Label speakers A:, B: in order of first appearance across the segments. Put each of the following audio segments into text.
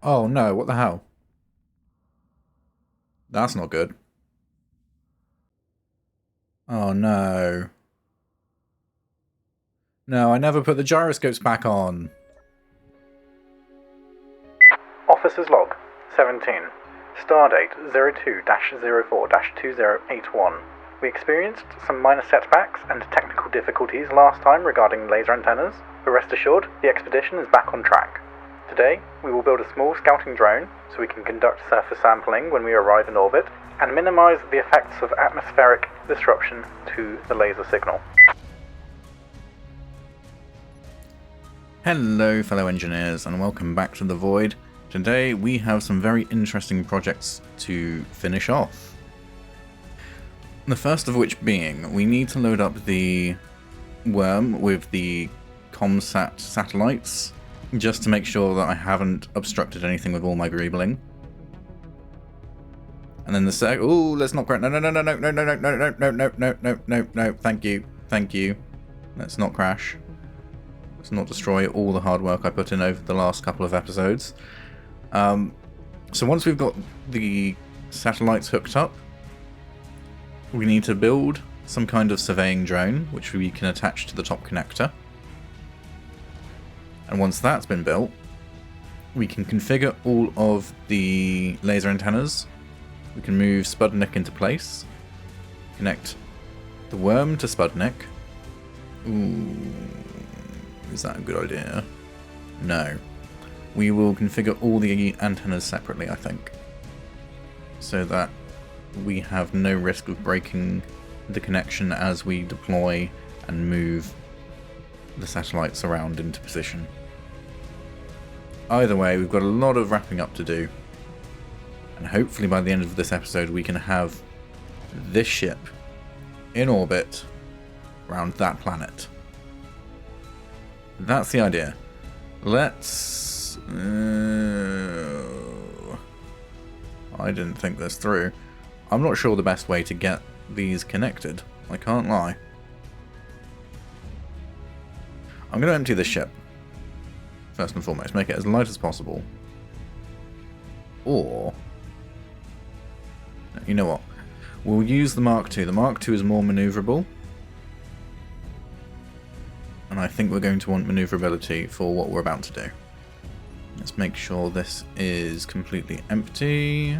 A: Oh no, what the hell? That's not good. Oh no. No, I never put the gyroscopes back on.
B: Officer's Log 17. Stardate 02-04-2081. We experienced some minor setbacks and technical difficulties last time regarding laser antennas, but rest assured, the expedition is back on track. Today, we will build a small scouting drone so we can conduct surface sampling when we arrive in orbit and minimize the effects of atmospheric disruption to the laser signal.
A: Hello fellow engineers and welcome back to the Void. Today we have some very interesting projects to finish off. The first of which being, we need to load up the worm with the COMSAT satellites, just to make sure that I haven't obstructed anything with all my greebling. And then the ooh, let's not crash. No, thank you. Let's not crash. Let's not destroy all the hard work I put in over the last couple of episodes. So once we've got the satellites hooked up, we need to build some kind of surveying drone, which we can attach to the top connector. And once that's been built, we can configure all of the laser antennas. We can move Sputnik into place, connect the worm to Sputnik. Ooh, is that a good idea? No. We will configure all the antennas separately, I think, so that we have no risk of breaking the connection as we deploy and move the satellites around into position. Either way, we've got a lot of wrapping up to do, and hopefully by the end of this episode we can have this ship in orbit around that planet. That's the idea. Let's... I didn't think this through. I'm not sure the best way to get these connected. I can't lie. I'm going to empty this ship. First and foremost, make it as light as possible. Or... you know what? We'll use the Mark II. The Mark II is more maneuverable. And I think we're going to want maneuverability for what we're about to do. Let's make sure this is completely empty.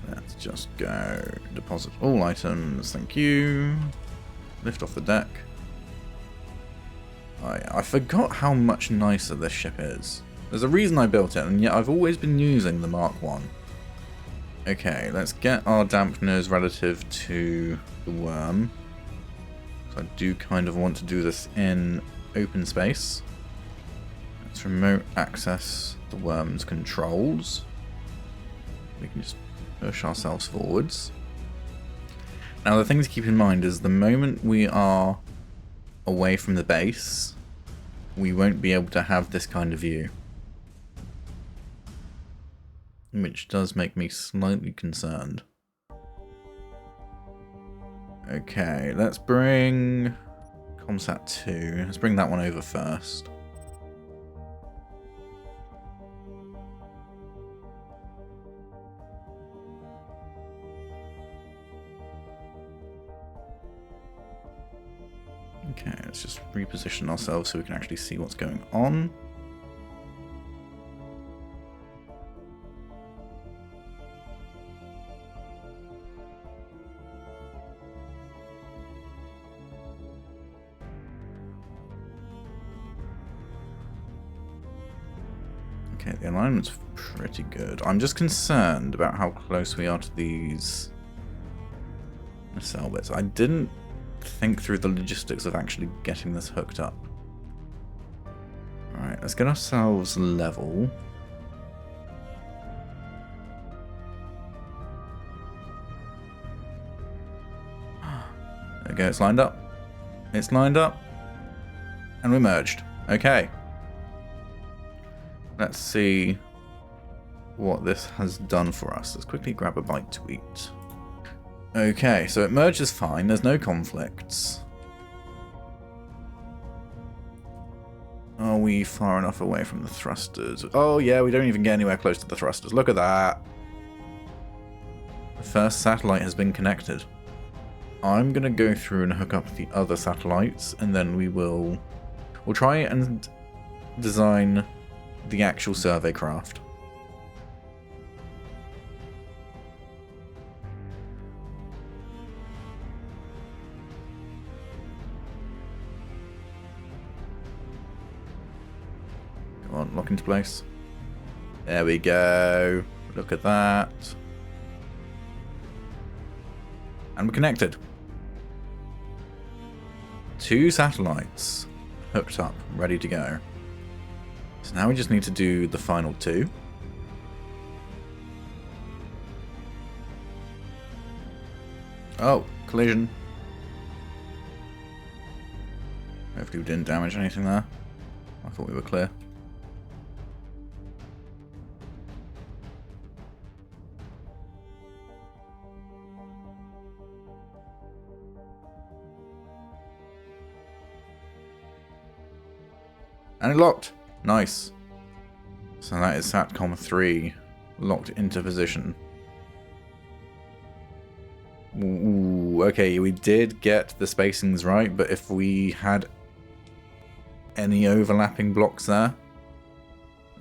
A: Let's just go deposit all items, thank you. Lift off the deck. I forgot how much nicer this ship is. There's a reason I built it, and yet I've always been using the Mark I. Okay, let's get our dampeners relative to the worm. So I do kind of want to do this in open space. Let's remote access the worm's controls. We can just push ourselves forwards. Now the thing to keep in mind is the moment we are away from the base, we won't be able to have this kind of view. Which does make me slightly concerned. Okay, let's bring COMSAT 2. Let's bring that one over first. Okay, let's just reposition ourselves so we can actually see what's going on. Okay, the alignment's pretty good. I'm just concerned about how close we are to these nacelle bits. I didn't think through the logistics of actually getting this hooked up. Alright, let's get ourselves level. There we go, it's lined up. It's lined up. And we're merged. Okay. Let's see what this has done for us. Let's quickly grab a bite to eat. Okay, so it merges fine. There's no conflicts. Are we far enough away from the thrusters? Oh yeah, we don't even get anywhere close to the thrusters. Look at that. The first satellite has been connected. I'm going to go through and hook up the other satellites, and then we'll try and design the actual survey craft. Come on, lock into place. There we go. Look at that. And we're connected. 2 satellites hooked up, ready to go. So now we just need to do the final 2. Oh, collision. Hopefully we didn't damage anything there. I thought we were clear. And it locked. Nice. So that is SATCOM 3 locked into position. Ooh, okay, we did get the spacings right, but if we had any overlapping blocks there,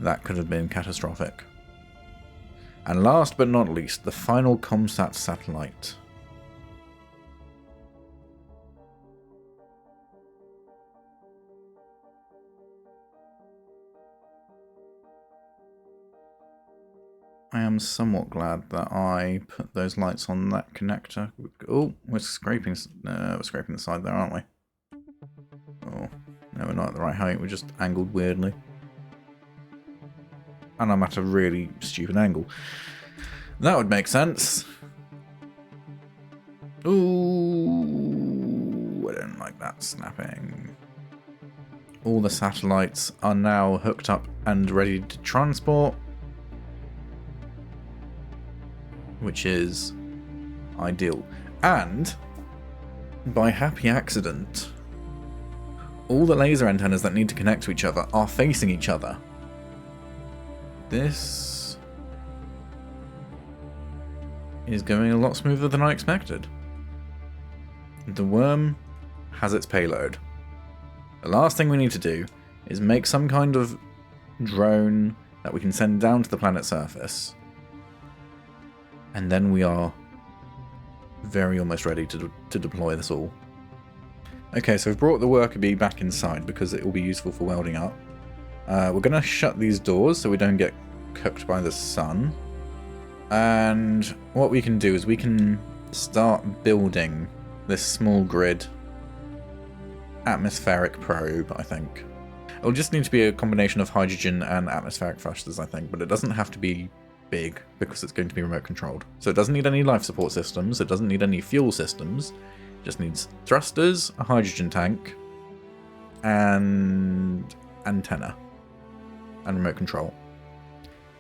A: that could have been catastrophic. And last but not least, the final COMSAT satellite. I am somewhat glad that I put those lights on that connector. Oh, we're scraping the side there, aren't we? Oh, no, we're not at the right height. We're just angled weirdly. And I'm at a really stupid angle. That would make sense. Ooh, I don't like that snapping. All the satellites are now hooked up and ready to transport, which is ideal. And by happy accident, all the laser antennas that need to connect to each other are facing each other. This is going a lot smoother than I expected. The worm has its payload. The last thing we need to do is make some kind of drone that we can send down to the planet's surface. And then we are very almost ready to deploy this all. Okay, so we've brought the worker bee back inside because it will be useful for welding up. We're going to shut these doors so we don't get cooked by the sun. And what we can do is we can start building this small grid atmospheric probe, I think. It'll just need to be a combination of hydrogen and atmospheric thrusters, I think, but it doesn't have to be big because it's going to be remote controlled. So it doesn't need any life support systems, it doesn't need any fuel systems, it just needs thrusters, a hydrogen tank, and antenna, and remote control.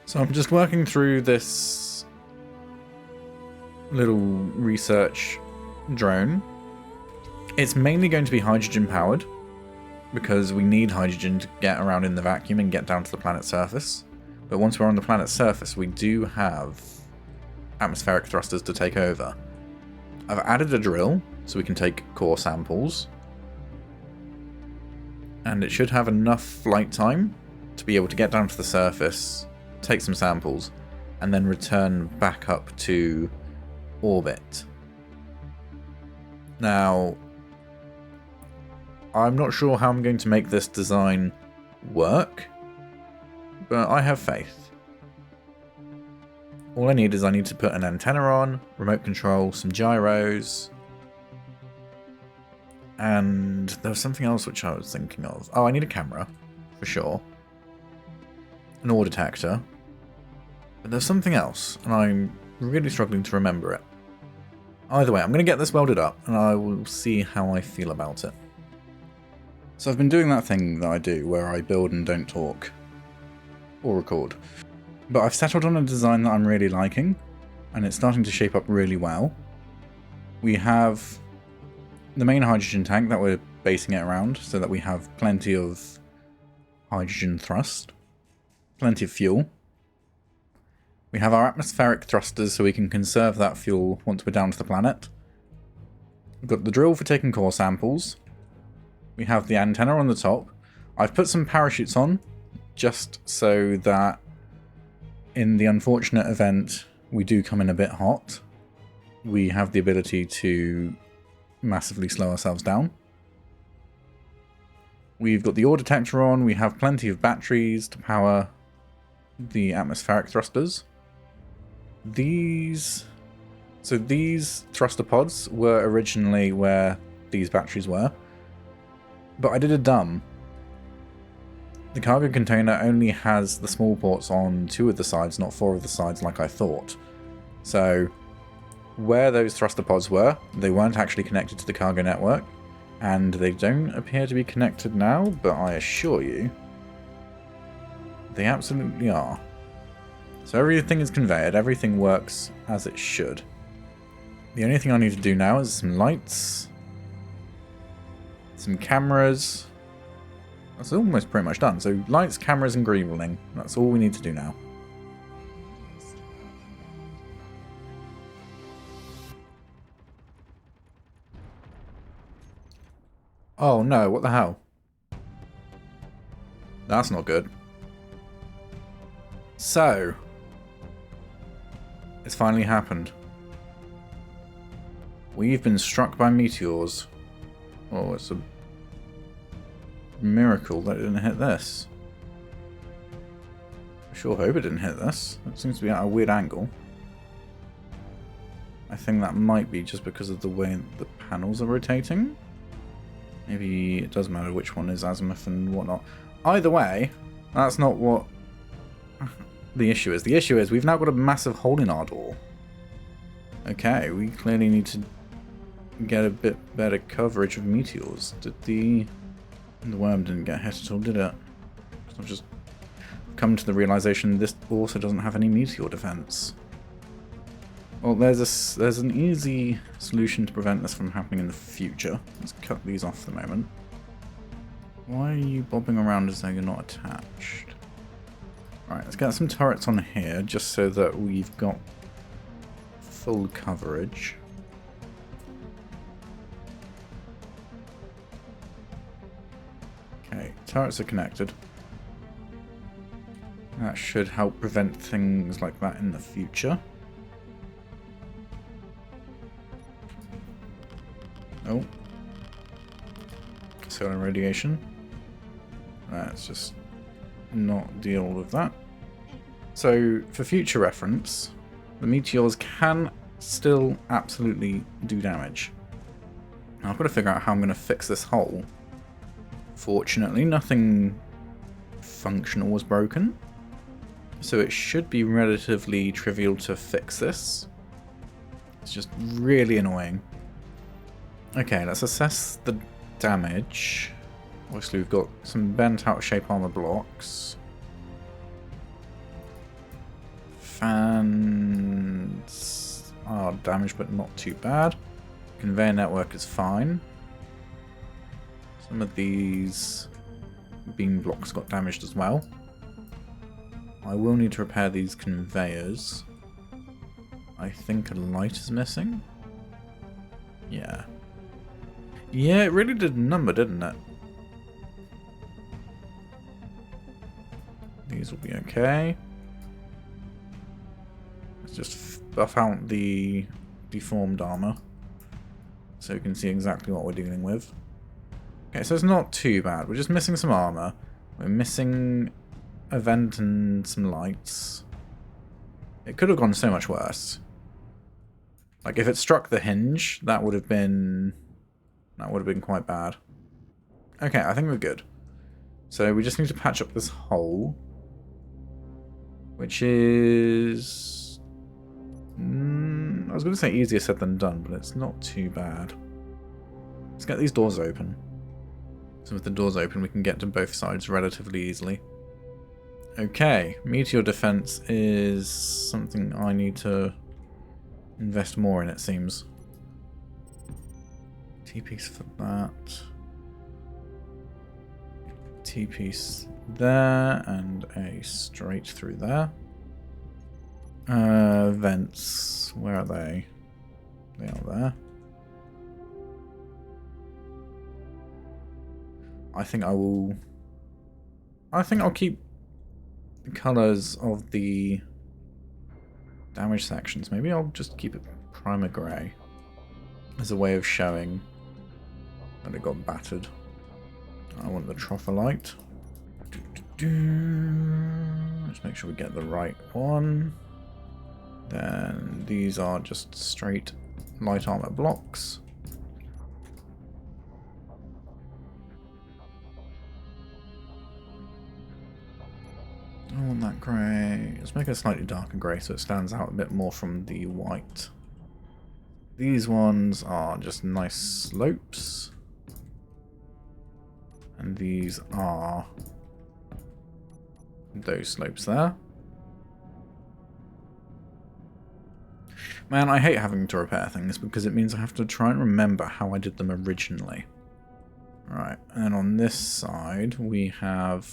A: So I'm just working through this little research drone. It's mainly going to be hydrogen powered, because we need hydrogen to get around in the vacuum and get down to the planet's surface. But once we're on the planet's surface, we do have atmospheric thrusters to take over. I've added a drill, so we can take core samples. And it should have enough flight time to be able to get down to the surface, take some samples, and then return back up to orbit. Now, I'm not sure how I'm going to make this design work, but I have faith. All I need is I need to put an antenna on, remote control, some gyros, and there was something else which I was thinking of. Oh, I need a camera, for sure. An ore detector. But there's something else, and I'm really struggling to remember it. Either way, I'm going to get this welded up, and I will see how I feel about it. So I've been doing that thing that I do, where I build and don't talk. Or record. But I've settled on a design that I'm really liking, and it's starting to shape up really well. We have the main hydrogen tank that we're basing it around, so that we have plenty of hydrogen thrust. Plenty of fuel. We have our atmospheric thrusters so we can conserve that fuel once we're down to the planet. We've got the drill for taking core samples. We have the antenna on the top. I've put some parachutes on just so that in the unfortunate event we do come in a bit hot, we have the ability to massively slow ourselves down. We've got the ore detector on. We have plenty of batteries to power the atmospheric thrusters. These thruster pods were originally where these batteries were, but I did a dumb. The cargo container only has the small ports on 2 of the sides, not 4 of the sides like I thought. So where those thruster pods were, they weren't actually connected to the cargo network, and they don't appear to be connected now, but I assure you, they absolutely are. So everything is conveyed, everything works as it should. The only thing I need to do now is some lights, some cameras. That's almost pretty much done. So lights, cameras, and greebling. That's all we need to do now. Oh no, what the hell? That's not good. So, it's finally happened. We've been struck by meteors. Oh, it's a miracle that it didn't hit this. I sure hope it didn't hit this. It seems to be at a weird angle. I think that might be just because of the way the panels are rotating. Maybe it does matter which one is azimuth and whatnot. Either way, that's not what the issue is. The issue is we've now got a massive hole in our door. Okay, we clearly need to get a bit better coverage of meteors. The worm didn't get hit at all, did it? I've just come to the realization this also doesn't have any meteor defense. Well, there's an easy solution to prevent this from happening in the future. Let's cut these off for the moment. Why are you bobbing around as though you're not attached? Alright, let's get some turrets on here just so that we've got full coverage. Okay, turrets are connected. That should help prevent things like that in the future. Oh. Solar radiation. Let's just not deal with that. So, for future reference, the meteors can still absolutely do damage. Now, I've got to figure out how I'm going to fix this hole. Fortunately, nothing functional was broken, so it should be relatively trivial to fix this. It's just really annoying. Okay, let's assess the damage. Obviously, we've got some bent out shape armor blocks. Fans are damaged, but not too bad. Conveyor network is fine. Some of these beam blocks got damaged as well. I will need to repair these conveyors. I think a light is missing. Yeah. Yeah, it really did a number, didn't it? These will be okay. Let's just buff out the deformed armor so we can see exactly what we're dealing with. Okay, so it's not too bad. We're just missing some armor. We're missing a vent and some lights. It could have gone so much worse. Like, if it struck the hinge, that would have been quite bad. Okay, I think we're good. So we just need to patch up this hole, which is... I was going to say easier said than done, but it's not too bad. Let's get these doors open. So with the doors open, we can get to both sides relatively easily. Okay, meteor defense is something I need to invest more in, it seems. T-piece for that. T-piece there and a straight through there. Vents, where are they? They are there. I think I'll keep the colours of the damage sections. Maybe I'll just keep it primer grey as a way of showing that it got battered. I want the tropholite. Let's make sure we get the right one. Then these are just straight light armor blocks. I want that grey. Let's make it a slightly darker grey so it stands out a bit more from the white. These ones are just nice slopes. And these are those slopes there. Man, I hate having to repair things because it means I have to try and remember how I did them originally. Right, and on this side we have...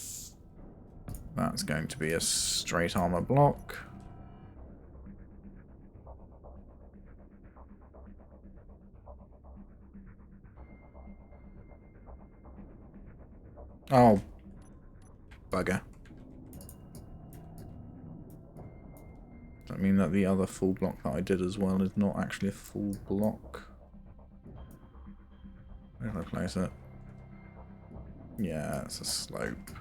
A: That's going to be a straight armor block. Oh, bugger. Does that mean that the other full block that I did as well is not actually a full block? Where did I place it? Yeah, it's a slope.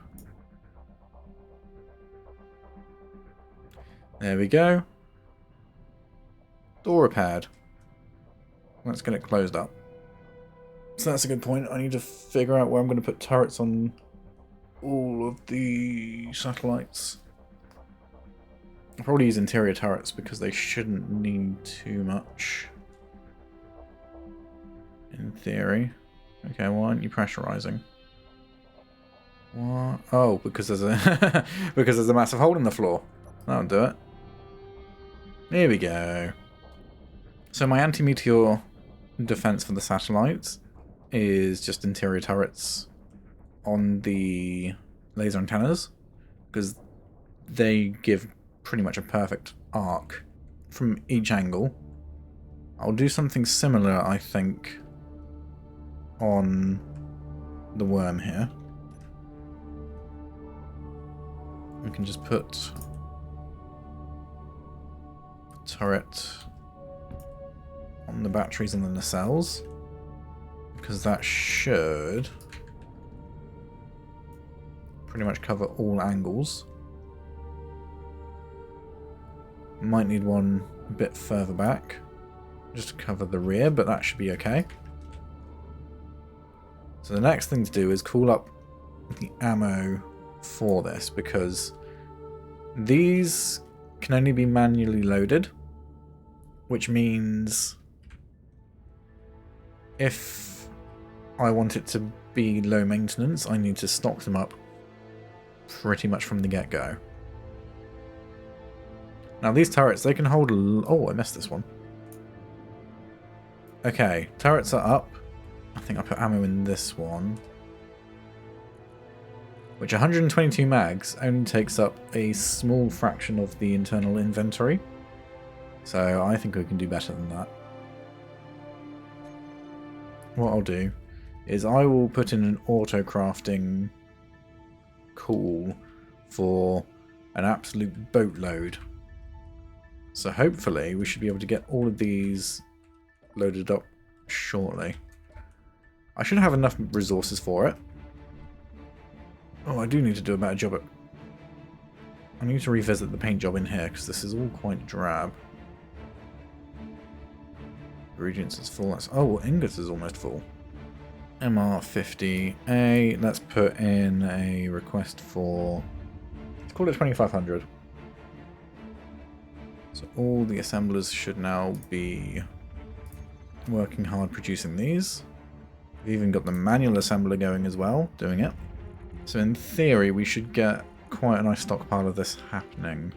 A: There we go. Door repaired. Let's get it closed up. So that's a good point. I need to figure out where I'm going to put turrets on all of the satellites. I'll probably use interior turrets because they shouldn't need too much. In theory. Okay, why aren't you pressurizing? What? Oh, because there's a because there's a massive hole in the floor. That'll do it. Here we go. So my anti-meteor defense for the satellites is just interior turrets on the laser antennas, because they give pretty much a perfect arc from each angle. I'll do something similar, I think, on the worm here. We can just put a turret on the batteries and the nacelles, because that should pretty much cover all angles. Might need one a bit further back just to cover the rear, but that should be okay. So the next thing to do is call up the ammo for this, because these can only be manually loaded, which means if I want it to be low maintenance, I need to stock them up pretty much from the get-go. Now these turrets, they can hold... Oh, I missed this one. Okay, turrets are up. I think I put ammo in this one. Which 122 mags only takes up a small fraction of the internal inventory. So I think we can do better than that. What I'll do is I will put in an auto-crafting call for an absolute boatload. So hopefully we should be able to get all of these loaded up shortly. I should have enough resources for it. Oh, I do need to do a better job at... I need to revisit the paint job in here, because this is all quite drab. Ingredients is full. That's... Oh, well, ingots is almost full. MR50A. Let's put in a request for... Let's call it 2500. So all the assemblers should now be working hard producing these. We've even got the manual assembler going as well, doing it. So in theory, we should get quite a nice stockpile of this happening.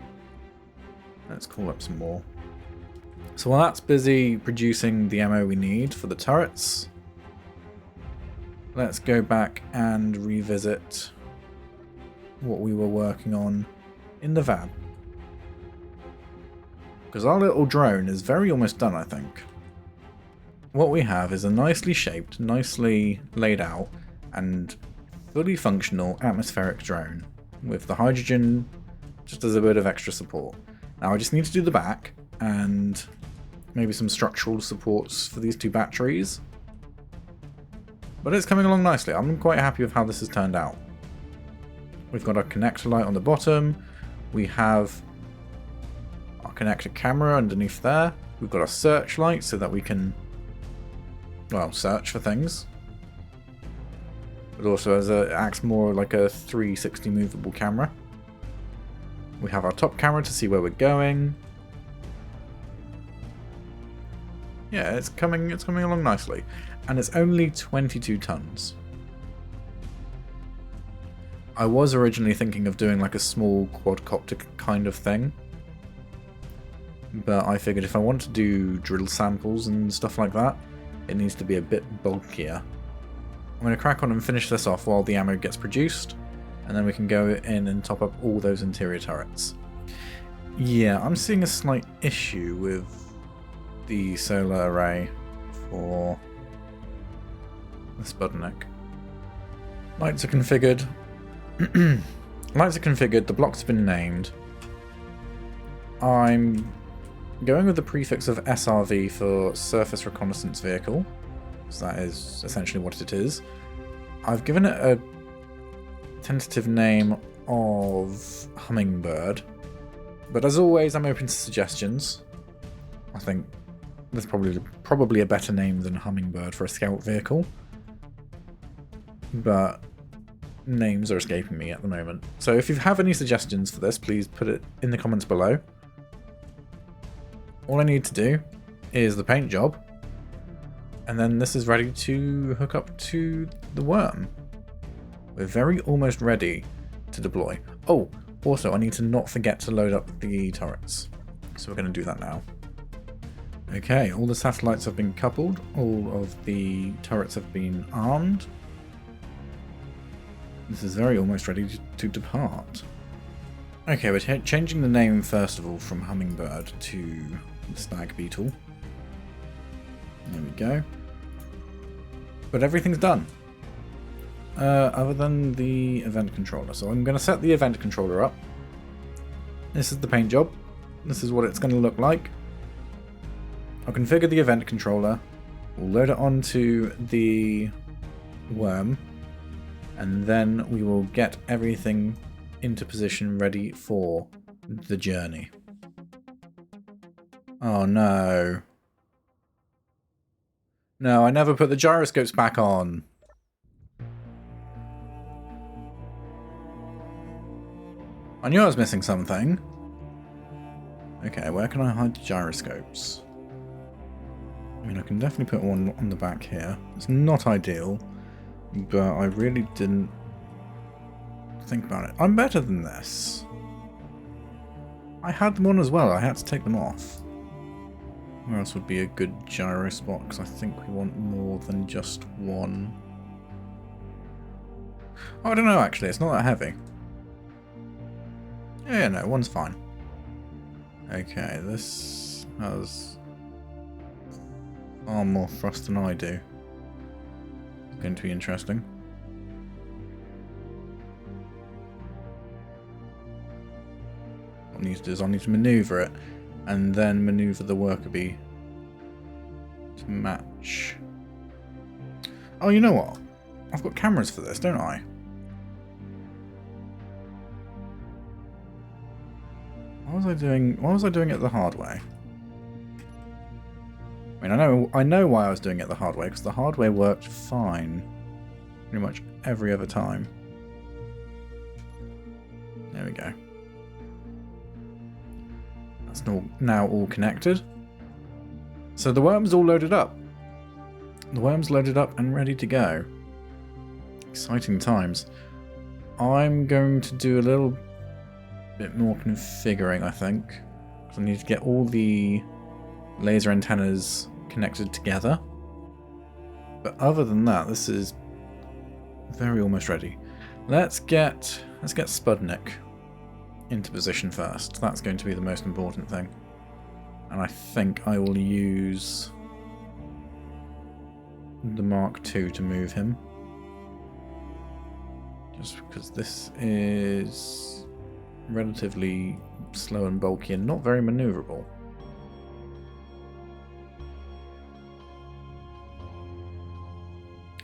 A: Let's call up some more. So while that's busy producing the ammo we need for the turrets, let's go back and revisit what we were working on in the van. Because our little drone is very almost done, I think. What we have is a nicely shaped, nicely laid out, and fully functional atmospheric drone with the hydrogen just as a bit of extra support. Now I just need to do the back and maybe some structural supports for these two batteries. But it's coming along nicely. I'm quite happy with how this has turned out. We've got our connector light on the bottom. We have our connector camera underneath there. We've got our searchlight so that we can, well, search for things. But also it acts more like a 360 movable camera. We have our top camera to see where we're going. Yeah, it's coming along nicely. And it's only 22 tons. I was originally thinking of doing like a small quadcopter kind of thing. But I figured if I want to do drill samples and stuff like that, it needs to be a bit bulkier. I'm going to crack on and finish this off while the ammo gets produced, and then we can go in and top up all those interior turrets. Yeah, I'm seeing a slight issue with the solar array for the Sputnik. Lights are configured. Lights are configured, the blocks have been named. I'm going with the prefix of SRV for Surface Reconnaissance Vehicle, because that is essentially what it is. I've given it a tentative name of Hummingbird, but as always I'm open to suggestions. I think there's probably a better name than Hummingbird for a scout vehicle, but names are escaping me at the moment. So if you have any suggestions for this, please put it in the comments below. All I need to do is the paint job, and then this is ready to hook up to the worm. We're very almost ready to deploy. Oh, also I need to not forget to load up the turrets. So we're going to do that now. Okay, all the satellites have been coupled, all of the turrets have been armed. This is very almost ready to depart. Okay, we're changing the name first of all from Hummingbird to the Stag Beetle. There we go. But everything's done. Other than the event controller. So I'm going to set the event controller up. This is the paint job. This is what it's going to look like. I'll configure the event controller. We'll load it onto the worm. And then we will get everything into position ready for the journey. Oh no. No, I never put the gyroscopes back on. I knew I was missing something. Okay, where can I hide the gyroscopes? I mean, I can definitely put one on the back here. It's not ideal, but I really didn't think about it. I'm better than this. I had them on as well. I had to take them off. Where else would be a good gyro spot? Because I think we want more than just one. Oh, I don't know actually. It's not that heavy. Yeah, no, one's fine. Okay, this has far more thrust than I do. It's going to be interesting. What I need to do is I need to maneuver it, and then maneuver the worker bee to match. Oh, you know what? I've got cameras for this, don't I? Why was I doing it the hard way? I mean, I know why I was doing it the hard way, because the hard way worked fine pretty much every other time. There we go. That's now all connected. So the worm's all loaded up. The worm's loaded up and ready to go. Exciting times. I'm going to do a little bit more configuring, I think. Because I need to get all the laser antennas connected together. But other than that, this is very almost ready. Let's get let's get Sputnik into position first. That's going to be the most important thing. And I think I will use the Mark II to move him. Just because this is relatively slow and bulky and not very maneuverable.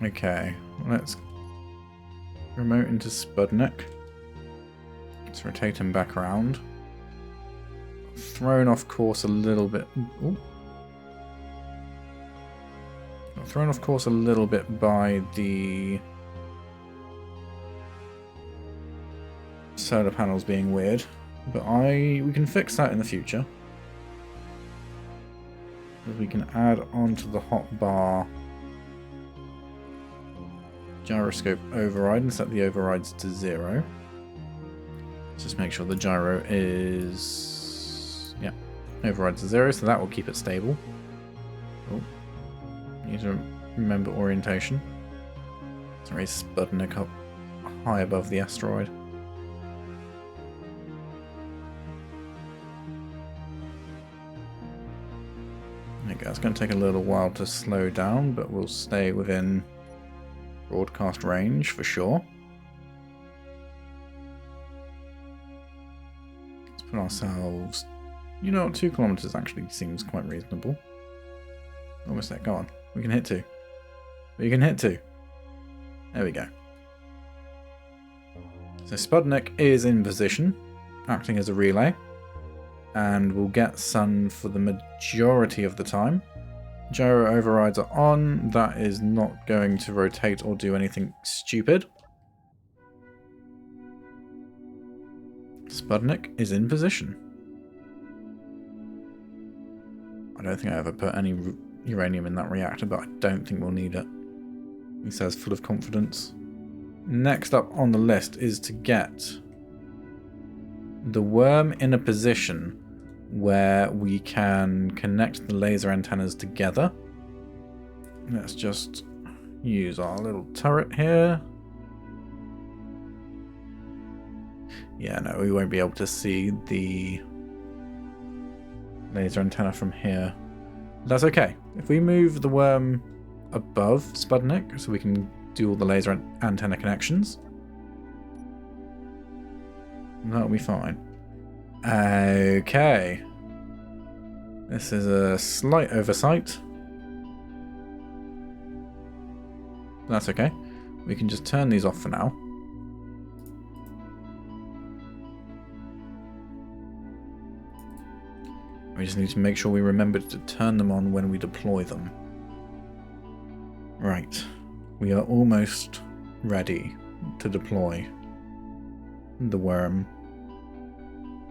A: Okay, let's remote into Sputnik. Let's rotate him back around. Thrown off course a little bit. Ooh. Thrown off course a little bit by the solar panels being weird, but we can fix that in the future. We can add onto the hotbar gyroscope override and set the overrides to 0. Let's just make sure the gyro is, yeah, overrides to 0, so that will keep it stable. Oh, need to remember orientation. Let's raise Sputnik up high above the asteroid. Okay, it's going to take a little while to slow down, but we'll stay within broadcast range for sure. Let's put ourselves, you know, 2 kilometers actually seems quite reasonable. Almost there, go on. We can hit 2. We can hit 2. There we go. So Sputnik is in position, acting as a relay, and we'll get sun for the majority of the time. Gyro overrides are on. That is not going to rotate or do anything stupid. Sputnik is in position. I don't think I ever put any uranium in that reactor, but I don't think we'll need it. He says full of confidence. Next up on the list is to get the worm in a position where we can connect the laser antennas together. Let's just use our little turret here. Yeah, no, we won't be able to see the laser antenna from here. That's okay. If we move the worm above Sputnik so we can do all the laser antenna connections, that'll be fine. Okay. This is a slight oversight. That's okay. We can just turn these off for now. We just need to make sure we remember to turn them on when we deploy them. Right. We are almost ready to deploy the worm.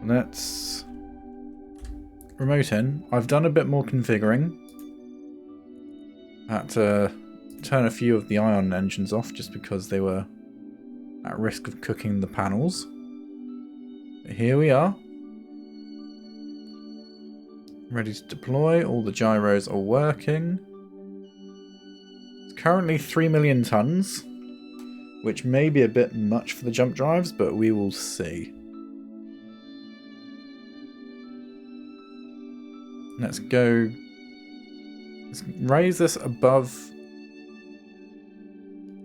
A: Let's remote in. I've done a bit more configuring. I had to turn a few of the ion engines off just because they were at risk of cooking the panels. But here we are. Ready to deploy. All the gyros are working. It's currently 3 million tons, which may be a bit much for the jump drives, but we will see. Let's go. Let's raise this above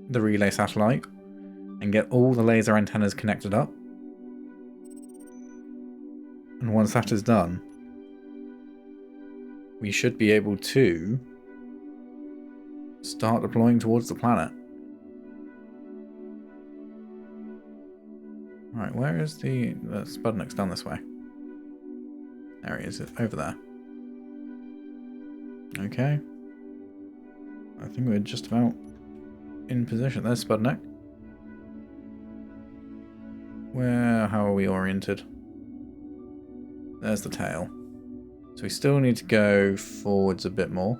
A: the relay satellite and get all the laser antennas connected up. And once that is done, we should be able to start deploying towards the planet. Right, where is the Sputnik's down this way? There he is, over there. Okay. I think we're just about in position. There's Sputnik. How are we oriented? There's the tail. So we still need to go forwards a bit more.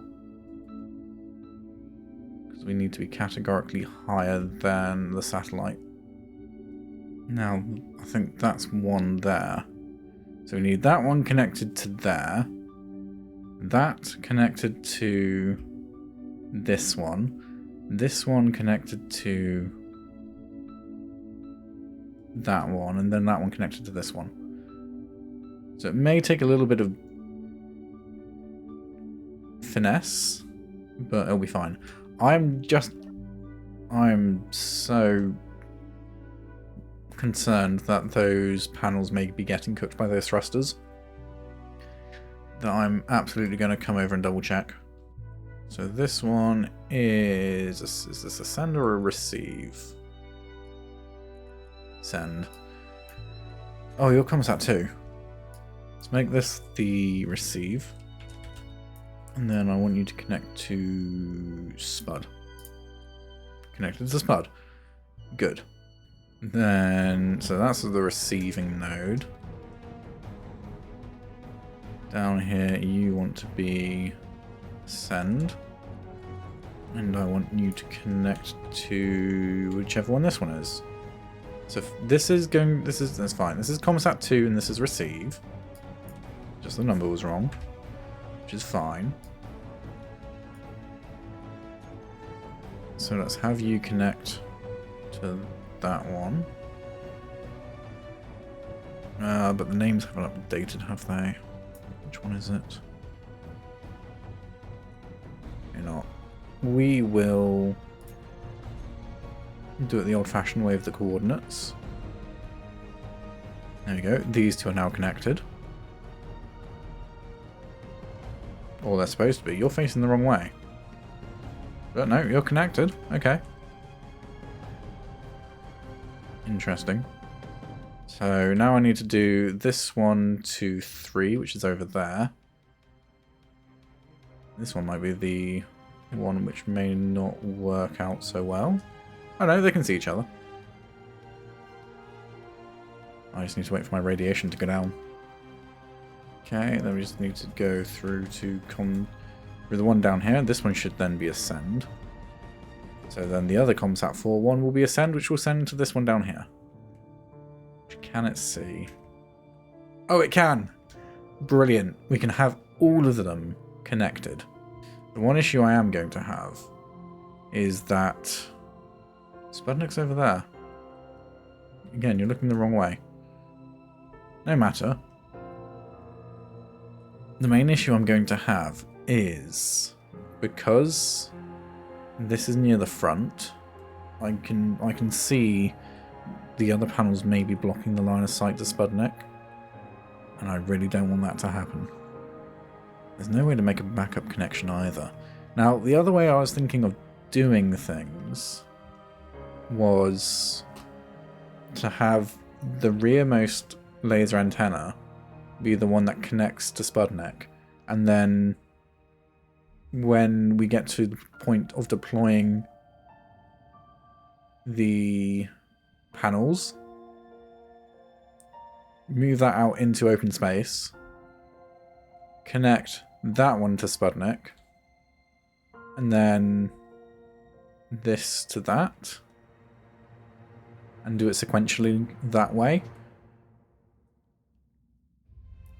A: Because we need to be categorically higher than the satellite. Now, I think that's one there. So we need that one connected to there. That connected to this one. This one connected to that one, and then that one connected to this one. So it may take a little bit of finesse, but it'll be fine. I'm so concerned that those panels may be getting cooked by those thrusters that I'm absolutely going to come over and double check. So this one is this a send or a receive? Send. Oh, your COMSAT too. Let's make this the receive. And then I want you to connect to Spud. Connected to Spud. Good. Then, so that's the receiving node. Down here, you want to be send. And I want you to connect to whichever one this one is. So if this is going, that's fine. This is COMSAT 2 and this is receive. Just the number was wrong, which is fine. So let's have you connect to that one. But the names haven't updated, have they? Which one is it? You're not. We will do it the old-fashioned way of the coordinates. There we go. These two are now connected. Or they're supposed to be. You're facing the wrong way. But no, you're connected. Okay. Interesting. So now I need to do this 1, 2, 3, which is over there. This one might be the one which may not work out so well. Oh no, they can see each other. I just need to wait for my radiation to go down. Okay, then we just need to go through to the one down here. This one should then be ascend. So then the other COMSAT 4 one will be ascend, which will send to this one down here. Which can it see? Oh, it can! Brilliant. We can have all of them connected. The one issue I am going to have is that Sputnik's over there. Again, you're looking the wrong way. No matter. The main issue I'm going to have is because this is near the front, I can see the other panels may be blocking the line of sight to Sputnik, and I really don't want that to happen. There's no way to make a backup connection either. Now, the other way I was thinking of doing things was to have the rearmost laser antenna be the one that connects to Sputnik, and then when we get to the point of deploying the panels, move that out into open space, connect that one to Sputnik, and then this to that, and do it sequentially that way.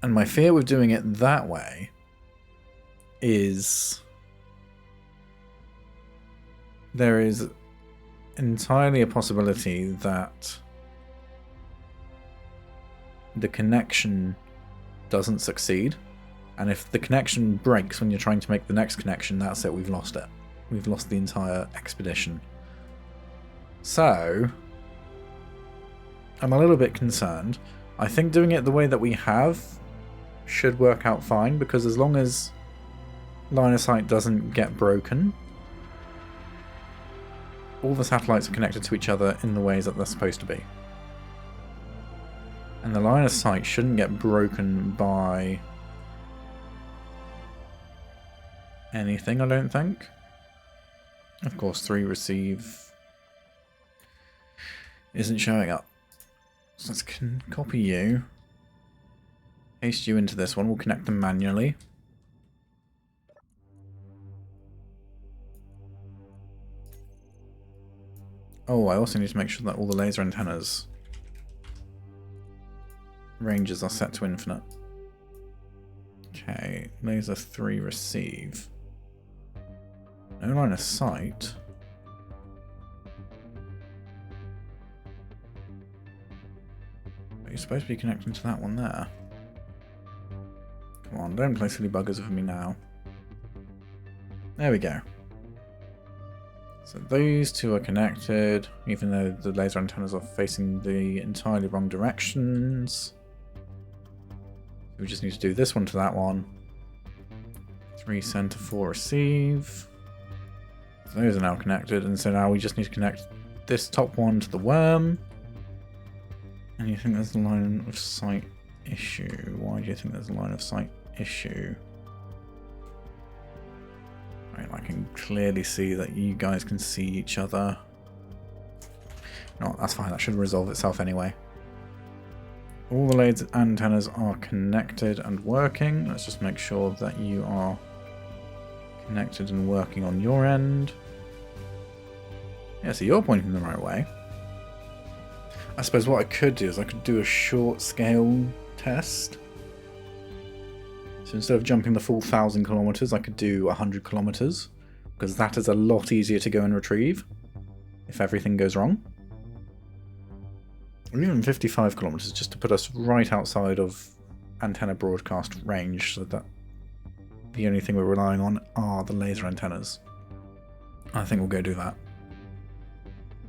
A: And my fear with doing it that way is there is entirely a possibility that the connection doesn't succeed. And if the connection breaks when you're trying to make the next connection, that's it, we've lost it. We've lost the entire expedition. So I'm a little bit concerned. I think doing it the way that we have should work out fine, because as long as line of sight doesn't get broken, all the satellites are connected to each other in the ways that they're supposed to be. And the line of sight shouldn't get broken by anything, I don't think. Of course, 3 receive isn't showing up. So let's copy you. Paste you into this one. We'll connect them manually. Oh, I also need to make sure that all the laser antennas ranges are set to infinite. Okay, laser 3 receive. No line of sight. But you're supposed to be connecting to that one there. Come on, don't play silly buggers with me now. There we go. So these two are connected, even though the laser antennas are facing the entirely wrong directions. We just need to do this one to that one. 3 send to 4 receive. So those are now connected, and so now we just need to connect this top one to the worm. And you think there's a line of sight issue? Why do you think there's a line of sight issue? I can clearly see that you guys can see each other. No, that's fine. That should resolve itself anyway. All the laser antennas are connected and working. Let's just make sure that you are connected and working on your end. Yeah, so you're pointing the right way. I suppose what I could do is I could do a short scale test. So instead of jumping the full 1,000 kilometers, I could do 100 kilometers, because that is a lot easier to go and retrieve if everything goes wrong. Or even 55 kilometers, just to put us right outside of antenna broadcast range, so that the only thing we're relying on are the laser antennas. I think we'll go do that.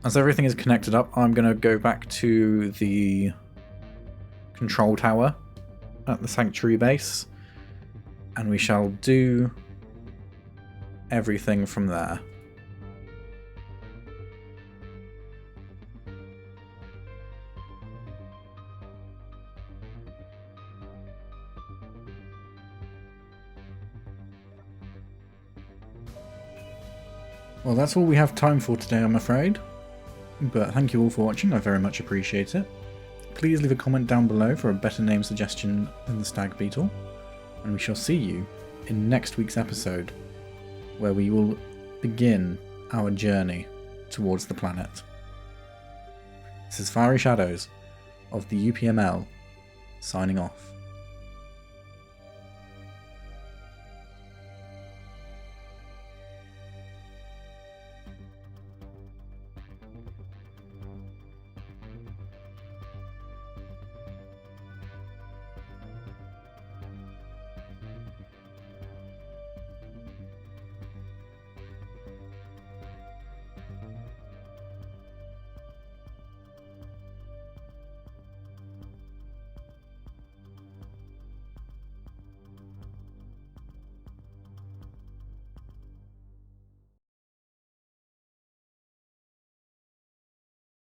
A: As everything is connected up, I'm going to go back to the control tower at the Sanctuary base, and we shall do everything from there. Well, that's all we have time for today, I'm afraid. But thank you all for watching, I very much appreciate it. Please leave a comment down below for a better name suggestion than the Stag Beetle. And we shall see you in next week's episode, where we will begin our journey towards the planet. This is Fiery Shadows of the UPML, signing off.